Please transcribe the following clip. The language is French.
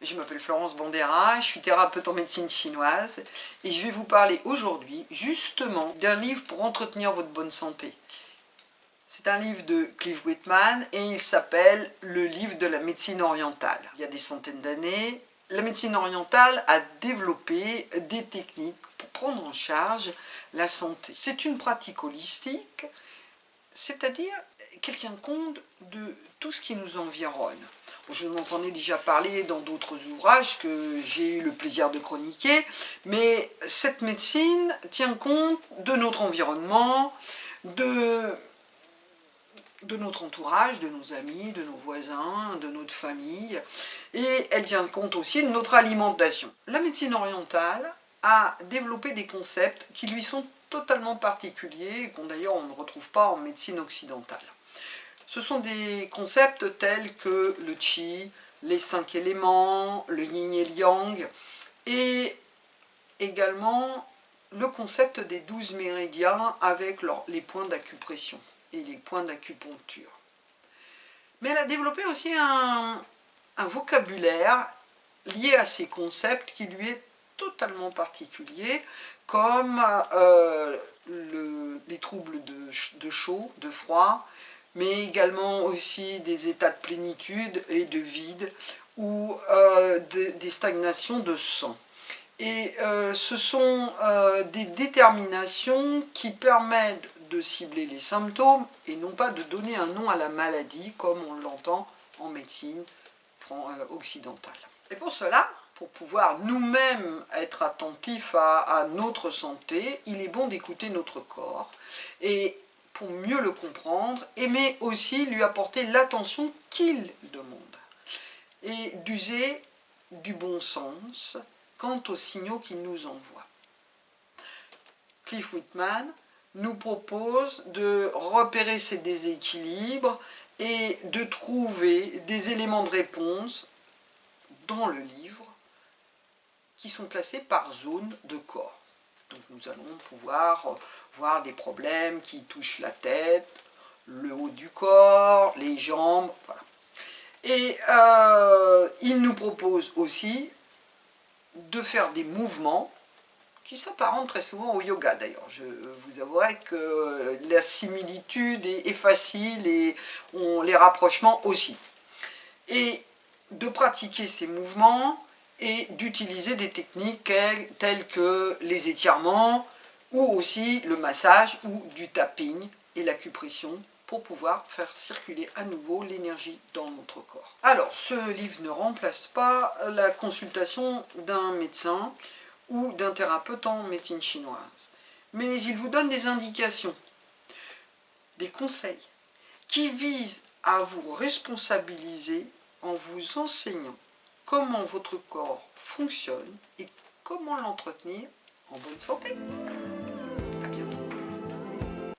Je m'appelle Florence Bandera, je suis thérapeute en médecine chinoise et je vais vous parler aujourd'hui justement d'un livre pour entretenir votre bonne santé. C'est un livre de Cliff Whitman et il s'appelle Le livre de la médecine orientale. Il y a des centaines d'années, la médecine orientale a développé des techniques pour prendre en charge la santé. C'est une pratique holistique, c'est-à-dire qu'elle tient compte de tout ce qui nous environne. Je vous en ai déjà parlé dans d'autres ouvrages que j'ai eu le plaisir de chroniquer, mais cette médecine tient compte de notre environnement, de notre entourage, de nos amis, de nos voisins, de notre famille, et elle tient compte aussi de notre alimentation. La médecine orientale a développé des concepts qui lui sont totalement particuliers et qu'on d'ailleurs on ne retrouve pas en médecine occidentale. Ce sont des concepts tels que le qi, les 5 éléments, le yin et le yang, et également le concept des 12 méridiens avec les points d'acupression et les points d'acupuncture. Mais elle a développé aussi un vocabulaire lié à ces concepts qui lui est totalement particulier, comme les troubles de chaud, de froid, mais également aussi des états de plénitude et de vide, ou des stagnations de sang. Et ce sont des déterminations qui permettent de cibler les symptômes et non pas de donner un nom à la maladie comme on l'entend en médecine occidentale. Et pour cela, pour pouvoir nous-mêmes être attentifs à notre santé, il est bon d'écouter notre corps et pour mieux le comprendre, mais aussi lui apporter l'attention qu'il demande et d'user du bon sens quant aux signaux qu'il nous envoie. Cliff Whitman nous propose de repérer ces déséquilibres et de trouver des éléments de réponse dans le livre qui sont classés par zone de corps. Donc nous allons pouvoir voir des problèmes qui touchent la tête, le haut du corps, les jambes, voilà. Et il nous propose aussi de faire des mouvements qui s'apparentent très souvent au yoga d'ailleurs. Je vous avouerai que la similitude est facile et les rapprochements aussi. Et de pratiquer ces mouvements et d'utiliser des techniques telles que les étirements ou aussi le massage ou du tapping et l'acupression pour pouvoir faire circuler à nouveau l'énergie dans notre corps. Alors, ce livre ne remplace pas la consultation d'un médecin ou d'un thérapeute en médecine chinoise, mais il vous donne des indications, des conseils qui visent à vous responsabiliser en vous enseignant comment votre corps fonctionne et comment l'entretenir en bonne santé. À bientôt.